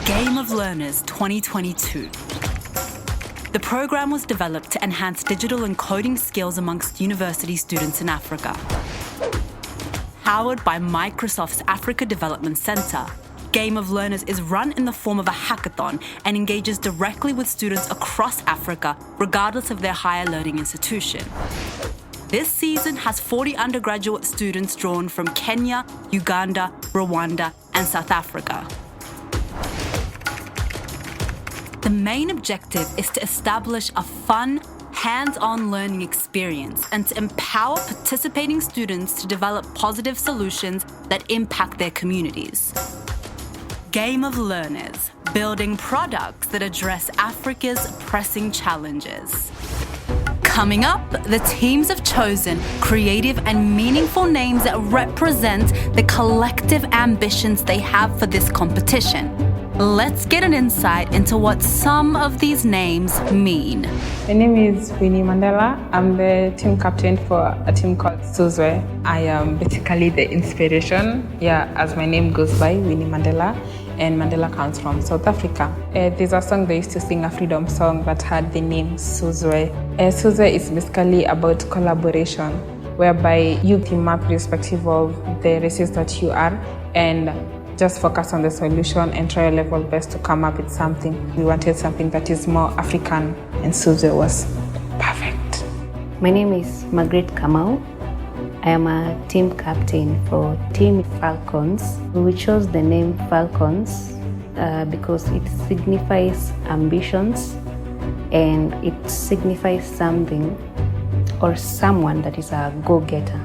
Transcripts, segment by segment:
Game of Learners 2022. The program was developed to enhance digital and coding skills amongst university students in Africa. Powered by Microsoft's Africa Development Center, Game of Learners is run in the form of a hackathon and engages directly with students across Africa, regardless of their higher learning institution. This season has 40 undergraduate students drawn from Kenya, Uganda, Rwanda, and South Africa. The main objective is to establish a fun, hands-on learning experience and to empower participating students to develop positive solutions that impact their communities. Game of Learners, building products that address Africa's pressing challenges. Coming up, the teams have chosen creative and meaningful names that represent the collective ambitions they have for this competition. Let's get an insight into what some of these names mean. My name is Winnie Mandela. I'm the team captain for a team called Suzwe. I am basically the inspiration, as my name goes by, Winnie Mandela. And Mandela comes from South Africa. There's a song they used to sing, a freedom song that had the name Suzwe. Suzwe is basically about collaboration, whereby you team up irrespective of the races that you are and just focus on the solution and try your level best to come up with something. We wanted something that is more African, and Suzwe was perfect. My name is Margaret Kamau. I am a team captain for Team Falcons. We chose the name Falcons because it signifies ambitions and it signifies something or someone that is a go-getter.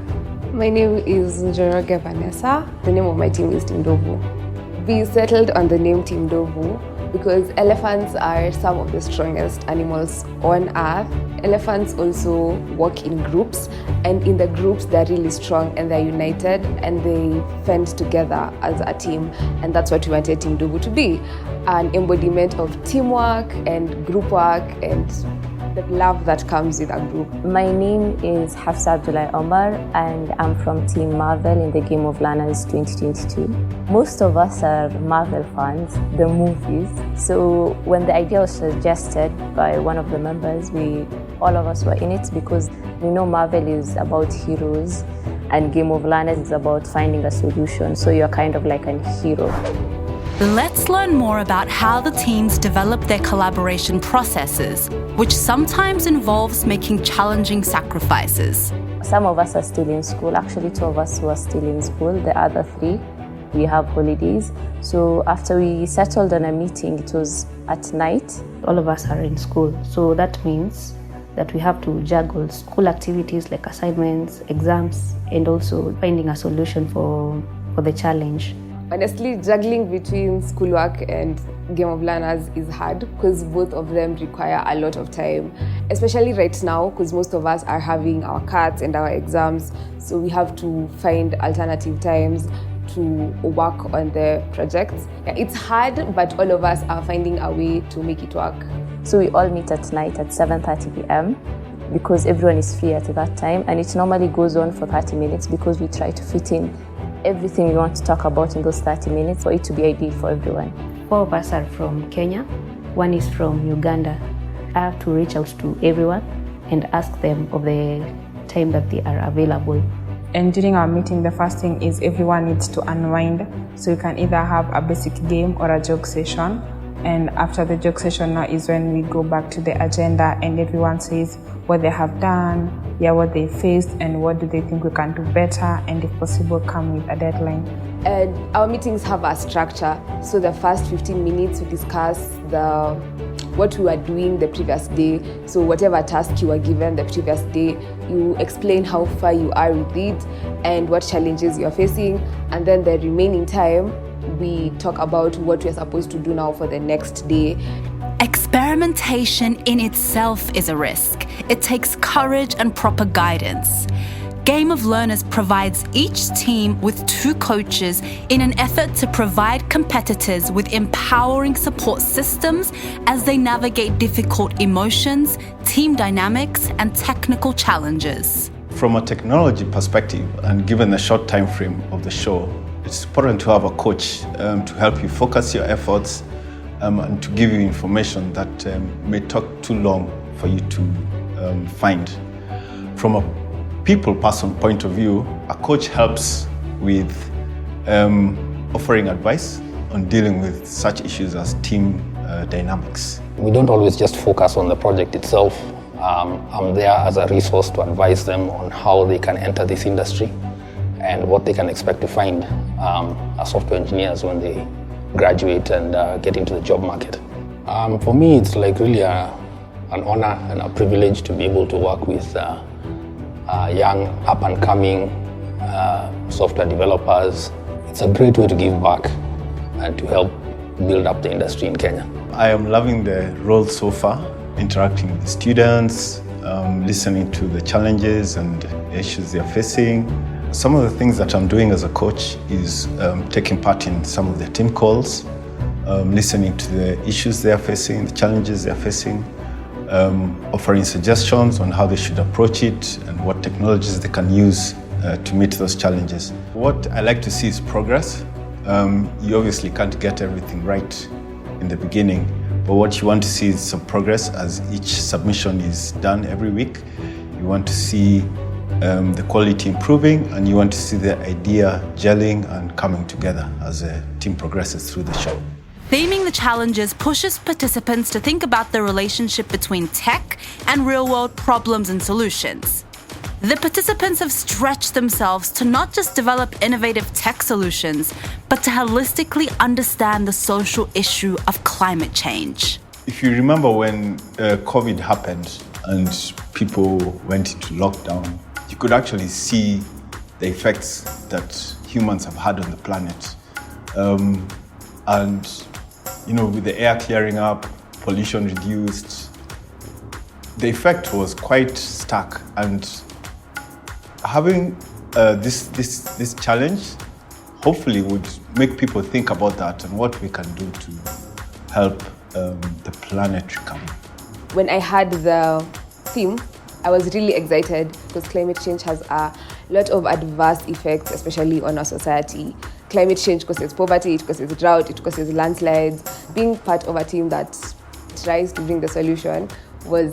My name is Njoroge Vanessa. The name of my team is Team Ndovu. We settled on the name Team Ndovu because elephants are some of the strongest animals on earth. Elephants also work in groups, and in the groups they're really strong and they're united and they fend together as a team, and that's what we wanted Team Ndovu to be, an embodiment of teamwork and group work and the love that comes with a group. My name is Hafsa Abdullah Omar and I'm from Team Marvel in the Game of Learners 2022. Most of us are Marvel fans, the movies. So when the idea was suggested by one of the members, all of us were in it because we know Marvel is about heroes and Game of Learners is about finding a solution. So you're kind of like a hero. Let's learn more about how the teams develop their collaboration processes, which sometimes involves making challenging sacrifices. Some of us are still in school. Actually, 2 of us were still in school. The other 3, we have holidays. So after we settled on a meeting, it was at night. All of us are in school, so that means that we have to juggle school activities like assignments, exams, and also finding a solution for the challenge. Honestly, juggling between schoolwork and Game of Learners is hard because both of them require a lot of time, especially right now because most of us are having our cuts and our exams, so we have to find alternative times to work on the projects. It's hard, but all of us are finding a way to make it work. So we all meet at night at 7:30 p.m. because everyone is free at that time, and it normally goes on for 30 minutes because we try to fit in everything we want to talk about in those 30 minutes for it to be ideal for everyone. 4 of us are from Kenya, 1 is from Uganda. I have to reach out to everyone and ask them of the time that they are available. And during our meeting, the first thing is everyone needs to unwind. So you can either have a basic game or a joke session. And after the joke session now is when we go back to the agenda and everyone says what they have done, what they faced, and what do they think we can do better, and if possible, come with a deadline. And our meetings have a structure. So the first 15 minutes we discuss what we were doing the previous day. So whatever task you were given the previous day, you explain how far you are with it and what challenges you're facing. And then the remaining time, we talk about what we're supposed to do now for the next day. Experimentation in itself is a risk. It takes courage and proper guidance. Game of Learners provides each team with 2 coaches in an effort to provide competitors with empowering support systems as they navigate difficult emotions, team dynamics, and technical challenges. From a technology perspective, and given the short time frame of the show, it's important to have a coach to help you focus your efforts and to give you information that may take too long for you to find. From a people-person point of view, a coach helps with offering advice on dealing with such issues as team dynamics. We don't always just focus on the project itself. I'm there as a resource to advise them on how they can enter this industry and what they can expect to find as software engineers when they graduate and get into the job market. For me, it's like really an honor and a privilege to be able to work with young, up-and-coming software developers. It's a great way to give back and to help build up the industry in Kenya. I am loving the role so far, interacting with the students, listening to the challenges and issues they're facing. Some of the things that I'm doing as a coach is taking part in some of the team calls, listening to the issues they're facing, the challenges they're facing, offering suggestions on how they should approach it and what technologies they can use to meet those challenges. What I like to see is progress. You obviously can't get everything right in the beginning, but what you want to see is some progress as each submission is done every week. You want to see the quality improving, and you want to see the idea gelling and coming together as a team progresses through the show. Theming the challenges pushes participants to think about the relationship between tech and real-world problems and solutions. The participants have stretched themselves to not just develop innovative tech solutions, but to holistically understand the social issue of climate change. If you remember when COVID happened and people went into lockdown, you could actually see the effects that humans have had on the planet. And with the air clearing up, pollution reduced, the effect was quite stark. And having this challenge hopefully would make people think about that and what we can do to help the planet recover. When I had the theme, I was really excited because climate change has a lot of adverse effects, especially on our society. Climate change causes poverty, it causes drought, it causes landslides. Being part of a team that tries to bring the solution was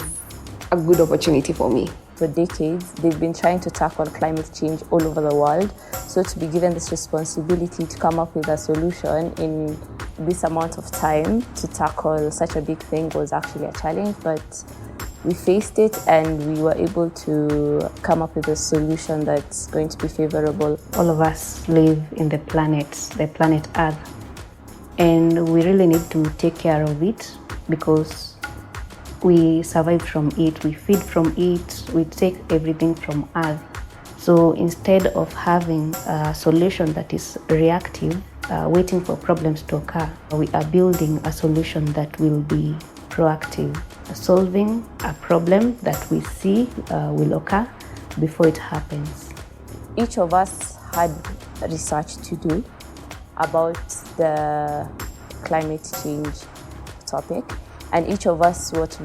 a good opportunity for me. For decades, they've been trying to tackle climate change all over the world. So to be given this responsibility to come up with a solution in this amount of time to tackle such a big thing was actually a challenge, but we faced it and we were able to come up with a solution that's going to be favorable. All of us live in the planet Earth, and we really need to take care of it because we survive from it, we feed from it, we take everything from Earth. So instead of having a solution that is reactive, waiting for problems to occur, we are building a solution that will be proactive, solving a problem that we see will occur before it happens. Each of us had research to do about the climate change topic, and each of us were to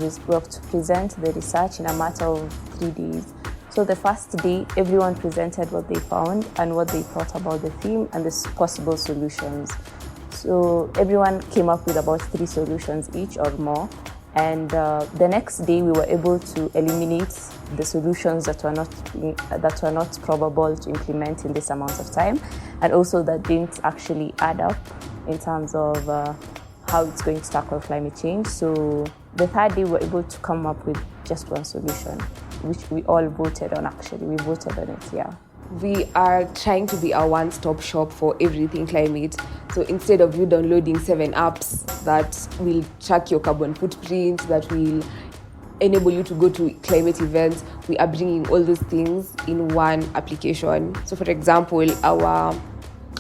present the research in a matter of 3 days. So the first day, everyone presented what they found and what they thought about the theme and the possible solutions. So everyone came up with about 3 solutions each or more. And the next day, we were able to eliminate the solutions that were not probable to implement in this amount of time, and also that didn't actually add up in terms of how it's going to tackle climate change. So the third day, we were able to come up with just one solution, which we all voted on. Actually, we voted on it. Yeah. We are trying to be a one-stop shop for everything climate. So instead of you downloading 7 apps that will track your carbon footprint, that will enable you to go to climate events, we are bringing all those things in one application. So for example, our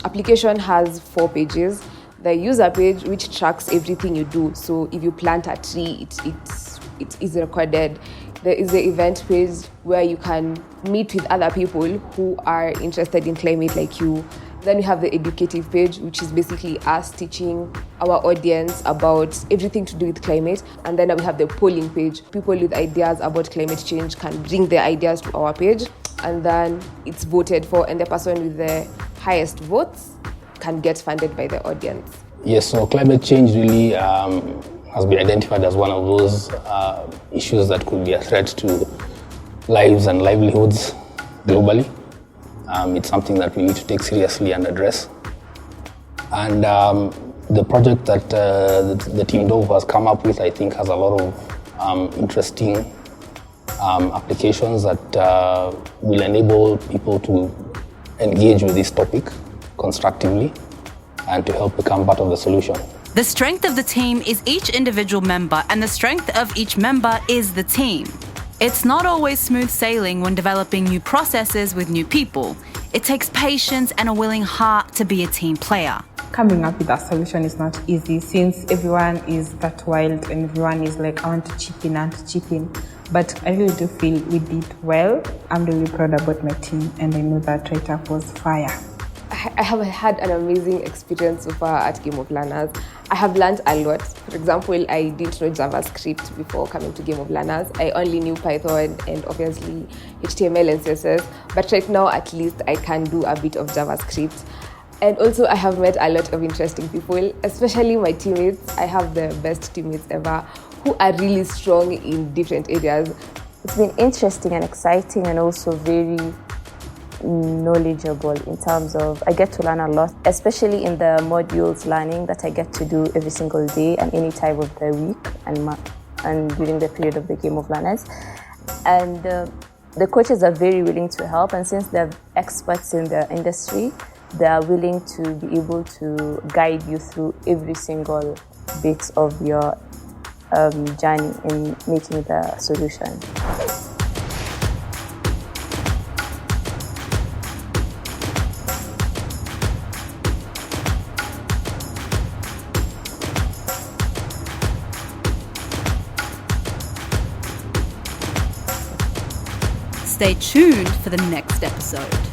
application has 4 pages. The user page, which tracks everything you do. So if you plant a tree, it is recorded. There is the event page where you can meet with other people who are interested in climate like you. Then we have the educative page, which is basically us teaching our audience about everything to do with climate. And then we have the polling page. People with ideas about climate change can bring their ideas to our page, and then it's voted for, and the person with the highest votes can get funded by the audience. Yes, so climate change really has been identified as one of those issues that could be a threat to lives and livelihoods globally. It's something that we need to take seriously and address. And the project that the Team Ndovu has come up with, I think, has a lot of interesting applications that will enable people to engage with this topic constructively and to help become part of the solution. The strength of the team is each individual member, and the strength of each member is the team. It's not always smooth sailing when developing new processes with new people. It takes patience and a willing heart to be a team player. Coming up with a solution is not easy since everyone is that wild and everyone is like, I want to chip in. But I really do feel we did well. I'm really proud about my team and I know that Right Up was fire. I have had an amazing experience so far at Game of Learners. I have learned a lot. For example, I didn't know JavaScript before coming to Game of Learners. I only knew Python and obviously HTML and CSS. But right now, at least, I can do a bit of JavaScript. And also, I have met a lot of interesting people, especially my teammates. I have the best teammates ever who are really strong in different areas. It's been interesting and exciting and also very knowledgeable in terms of I get to learn a lot, especially in the modules learning that I get to do every single day and any time of the week and during the period of the Game of Learners. And the coaches are very willing to help, and since they're experts in the industry, they are willing to be able to guide you through every single bit of your journey in making the solution. Stay tuned for the next episode.